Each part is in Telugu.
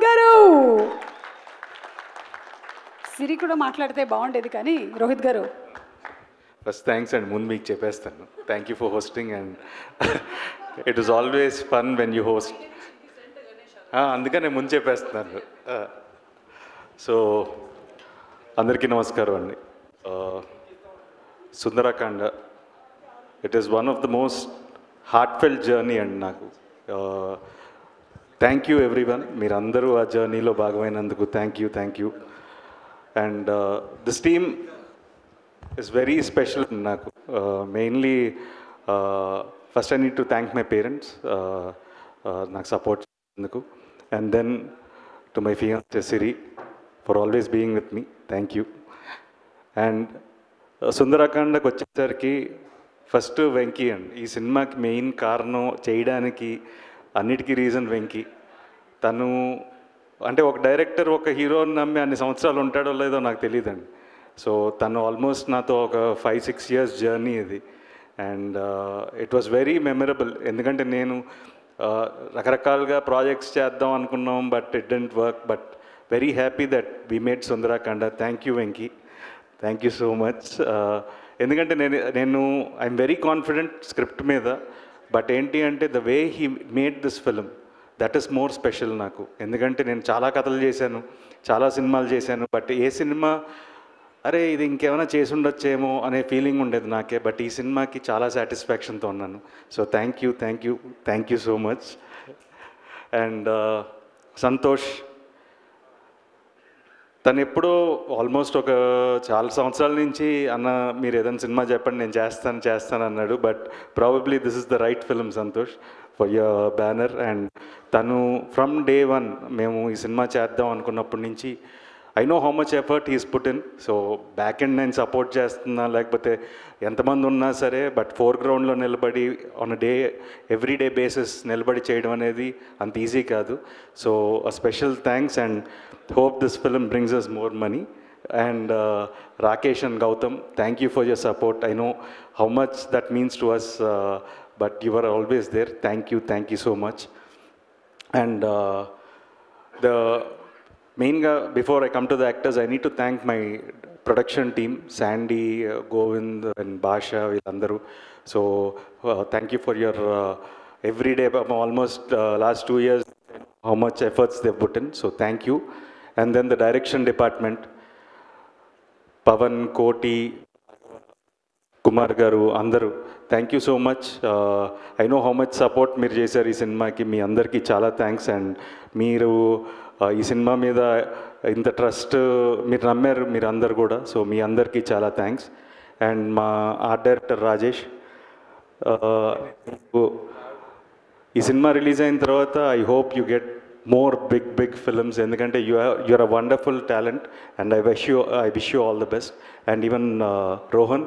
గారు సిరి కూడా మాట్లాడితే బాగుండేది కానీ రోహిత్ గారు ఫస్ట్ థ్యాంక్స్ అండ్ ముందు మీకు చెప్పేస్తాను thank you for hosting and it is always fun when you host అందుకనే ముందు చెప్పేస్తున్నాను సో అందరికీ నమస్కారం అండి Sundarakanda it is one of the most heartfelt journey అండి నాకు థ్యాంక్ యూ ఎవ్రీవన్ మీరందరూ ఆ జర్నీలో భాగమైనందుకు thank you and this team is very special నాకు mainly first I need to thank my parents నాకు సపోర్ట్ చేసినందుకు and then to my fiancee Siri for always being with me thank you and సుందరకాండకు వచ్చేసరికి ఫస్ట్ వెంకీ అండి ఈ సినిమాకి మెయిన్ కారణం చేయడానికి అన్నిటికీ రీజన్ వెంకీ తను అంటే ఒక డైరెక్టర్ ఒక హీరోని నమ్మి అన్ని సంవత్సరాలు ఉంటాడో లేదో నాకు తెలియదండి సో తను ఆల్మోస్ట్ నాతో ఒక 5-6 years జర్నీ ఇది and it was very memorable ఎందుకంటే నేను రకరకాలుగా ప్రాజెక్ట్స్ చేద్దాం అనుకున్నాం but it didn't work but very happy that we made Sundarakanda thank you Venky thank you so much ఎందుకంటే నేను ఐఎమ్ వెరీ కాన్ఫిడెంట్ స్క్రిప్ట్ మీద బట్ ఏంటి అంటే the way he made this film that is more special నాకు ఎందుకంటే నేను చాలా కథలు చేశాను చాలా సినిమాలు చేశాను బట్ ఏ సినిమా అరే ఇది ఇంకేమైనా చేసి ఉండొచ్చేమో అనే ఫీలింగ్ ఉండేది నాకే బట్ ఈ సినిమాకి చాలా సాటిస్ఫాక్షన్తో ఉన్నాను so thank you so much and Santosh తను ఎప్పుడో ఆల్మోస్ట్ ఒక చాలా సంవత్సరాల నుంచి అన్న మీరు ఏదైనా సినిమా చెప్పండి నేను చేస్తాను అన్నాడు but probably this is the right film Santosh for your banner and తను ఫ్రమ్ డే వన్ మేము ఈ సినిమా చేద్దాం అనుకున్నప్పటి నుంచి I know how much effort he's put in so back end నేను సపోర్ట్ చేస్తున్నా లేకపోతే ఎంతమంది ఉన్నా సరే బట్ ఫోర్గ్రౌండ్లో నిలబడి ఆన్ ఎవ్రీ డే బేసిస్ నిలబడి చేయడం అనేది అంత ఈజీ కాదు so special thanks and hope this film brings us more money and Rakesh and Gautam thank you for your support I know how much that means to us but you were always there thank you so much and the main before I come to the actors I need to thank my production team Sandy Govind and Basha villandaru so thank you for your every day almost last 2 years how much efforts they've put in so thank you and then the direction department Pavan Koti Kumar garu andaru thank you so much I know how much support meer chesaru ee cinema ki mee andarki chaala thanks and meeru ee cinema meeda inta trust meer nammaru meer andaru kuda so mee andarki chaala thanks and ma art director Rajesh ee cinema release ayin tarvata I hope you get more big films endukante you're a wonderful talent and I wish you all the best and even Rohan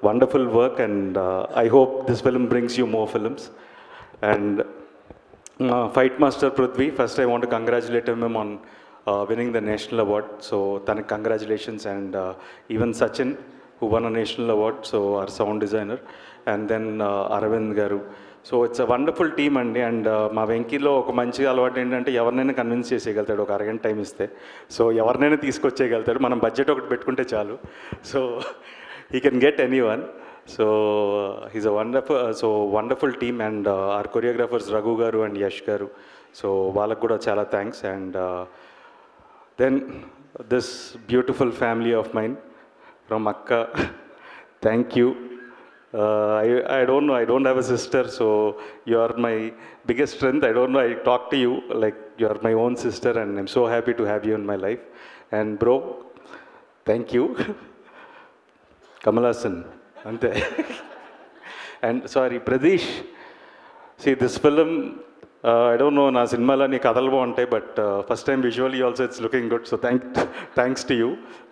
wonderful work and I hope this film brings you more films and Fight Master Prithvi first I want to congratulate him on winning the national award so thank congratulations and even Sachin who won a national award so our sound designer and then Aravind garu so it's a wonderful team అండి అండ్ మా వెంకీలో ఒక మంచి అలవాటు ఏంటంటే ఎవరినైనా కన్విన్స్ చేసేయగలుగుతాడు ఒక అరగంట టైం ఇస్తే సో ఎవరినైనా తీసుకొచ్చేయగలుగుతాడు మనం బడ్జెట్ ఒకటి పెట్టుకుంటే చాలు so he can get any one so he's a wonderful team and our choreographers Raghu garu and Yash garu so వాళ్ళకు కూడా చాలా thanks and then this beautiful family of mine from అక్క thank you I don't know, I don't have a sister, so you are my biggest strength. I don't know, I talk to you like you are my own sister and I'm so happy to have you in my life. And bro, thank you. Kamal Haasan, ante. And sorry, Pradesh, see this film, I don't know, na cinema ni kadalu baguntayi but first time visually also it's looking good so thanks to you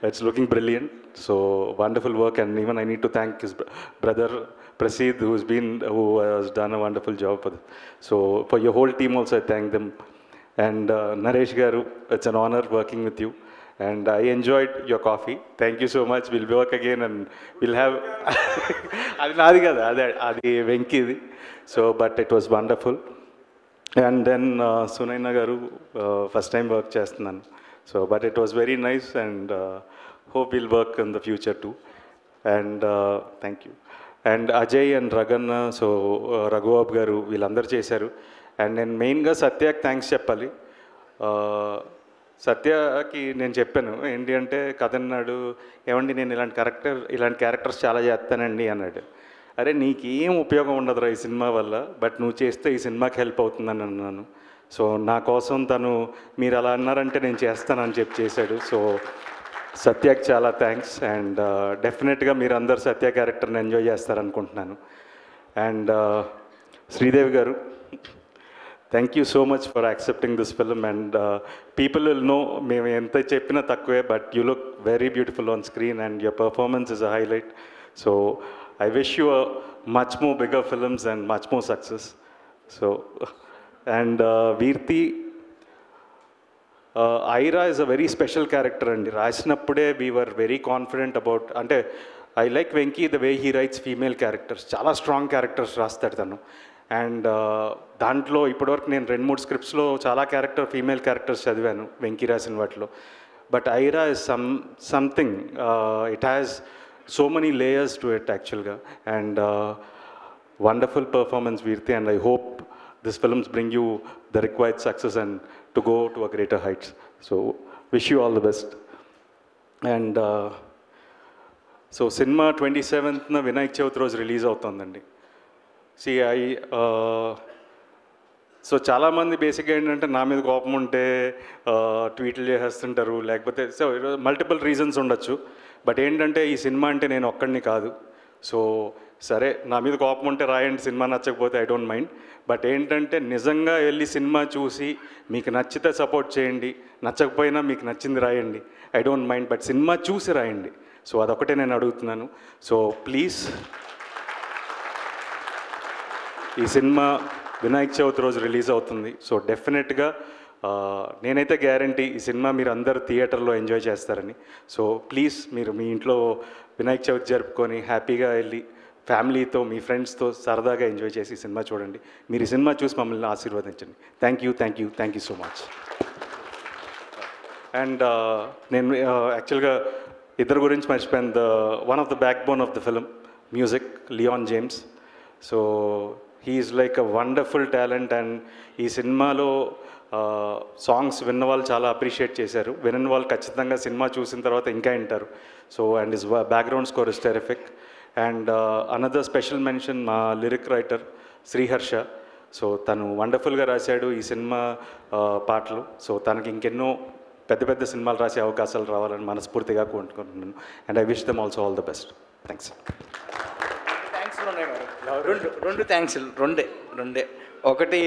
it's looking brilliant so wonderful work and even I need to thank his brother Prasid who has done a wonderful job so for your whole team also I thank them and Naresh garu it's an honor working with you and I enjoyed your coffee thank you so much we'll work again and we'll have adi naadi kada adi Venkidi so but it was wonderful and then Sunaina garu first time work చేస్తున్నాను. So but it was very nice and hope will work in the future too. And thank you. And Ajay and Raghanna, so Raghubabu garu వీళ్ళందరూ చేశారు. అండ్ నేను మెయిన్గా సత్యకి థ్యాంక్స్ చెప్పాలి. సత్యకి నేను చెప్పాను ఏంటి అంటే కథ అన్నాడు, ఏమండి నేను ఇలాంటి క్యారెక్టర్స్ చాలా చేస్తానండి అన్నాడు. అరే నీకేం ఉపయోగం ఉండదురా ఈ సినిమా వల్ల, బట్ నువ్వు చేస్తే ఈ సినిమాకి హెల్ప్ అవుతుందని అన్నాను. సో నా కోసం తను మీరు అలా అన్నారంటే నేను చేస్తానని చెప్పి చేశాడు. సో సత్యకి చాలా థ్యాంక్స్. అండ్ డెఫినెట్గా మీరు అందరు సత్య క్యారెక్టర్ని ఎంజాయ్ చేస్తారనుకుంటున్నాను. అండ్ శ్రీదేవి గారు, thank you so much for accepting this film. And people will know మేము ఎంత చెప్పినా తక్కువే, but you look very beautiful on screen and your performance is a highlight. So I wish you a much more bigger films and much more success. So, and Veerti, Aira is a very special character and రాసినప్పుడే we were very confident about, అంటే I like Venki the way he writes female characters. చాలా స్ట్రాంగ్ క్యారెక్టర్స్ రాస్తాడు తను. అండ్ దాంట్లో ఇప్పటివరకు నేను 2-3 స్క్రిప్ట్స్లో చాలా ఫీమేల్ క్యారెక్టర్స్ చదివాను వెంకీ రాసిన వాటిలో. But Aira is something, it has so many layers to it actually, and wonderful performance Veerti, and I hope this films bring you the required success and to go to a greater heights. So wish you all the best. And so cinema 27th na Vinayak Chauthi roju release avutundandi. See so చాలామంది బేసిక్గా ఏంటంటే నా మీద కోపం ఉంటే ట్వీట్లు చేసేస్తుంటారు, లేకపోతే సో మల్టిపుల్ రీజన్స్ ఉండొచ్చు. బట్ ఏంటంటే ఈ సినిమా అంటే నేను ఒక్కడిని కాదు. సో సరే నా మీద కోపం ఉంటే రాయండి, సినిమా నచ్చకపోతే ఐ డోంట్ మైండ్. బట్ ఏంటంటే నిజంగా వెళ్ళి సినిమా చూసి మీకు నచ్చితే సపోర్ట్ చేయండి, నచ్చకపోయినా మీకు నచ్చింది రాయండి, I don't mind. But cinema చూసి రాయండి. సో అదొకటే నేను అడుగుతున్నాను. సో ప్లీజ్, ఈ సినిమా వినాయక చవితి రోజు రిలీజ్ అవుతుంది. సో డెఫినెట్గా నేనైతే గ్యారంటీ ఈ సినిమా మీరు అందరూ థియేటర్లో ఎంజాయ్ చేస్తారని. సో ప్లీజ్ మీరు మీ ఇంట్లో వినాయక చవితి జరుపుకొని హ్యాపీగా వెళ్ళి ఫ్యామిలీతో మీ ఫ్రెండ్స్తో సరదాగా ఎంజాయ్ చేసి ఈ సినిమా చూడండి. మీరు ఈ సినిమా చూసి మమ్మల్ని ఆశీర్వదించండి. Thank you so much. And నేను యాక్చువల్గా ఇద్దరు గురించి మర్చిపోయాను. One of the back bone of the film music, Leon James. So he is like a wonderful talent. And ఈ సినిమాలో సాంగ్స్ విన్న వాళ్ళు చాలా అప్రిషియేట్ చేశారు. వినని వాళ్ళు ఖచ్చితంగా సినిమా చూసిన తర్వాత ఇంకా వింటారు. So and his background score is terrific. And another special mention మా లిరిక్ రైటర్ శ్రీహర్ష. సో తను వండర్ఫుల్గా రాశాడు ఈ సినిమా పాటలు. సో తనకి ఇంకెన్నో పెద్ద సినిమాలు రాసే అవకాశాలు రావాలని మనస్ఫూర్తిగా కోరుకుంటున్నాను. And I wish them also all the best. Thanks. రెండు థ్యాంక్స్, రెండే. ఒకటి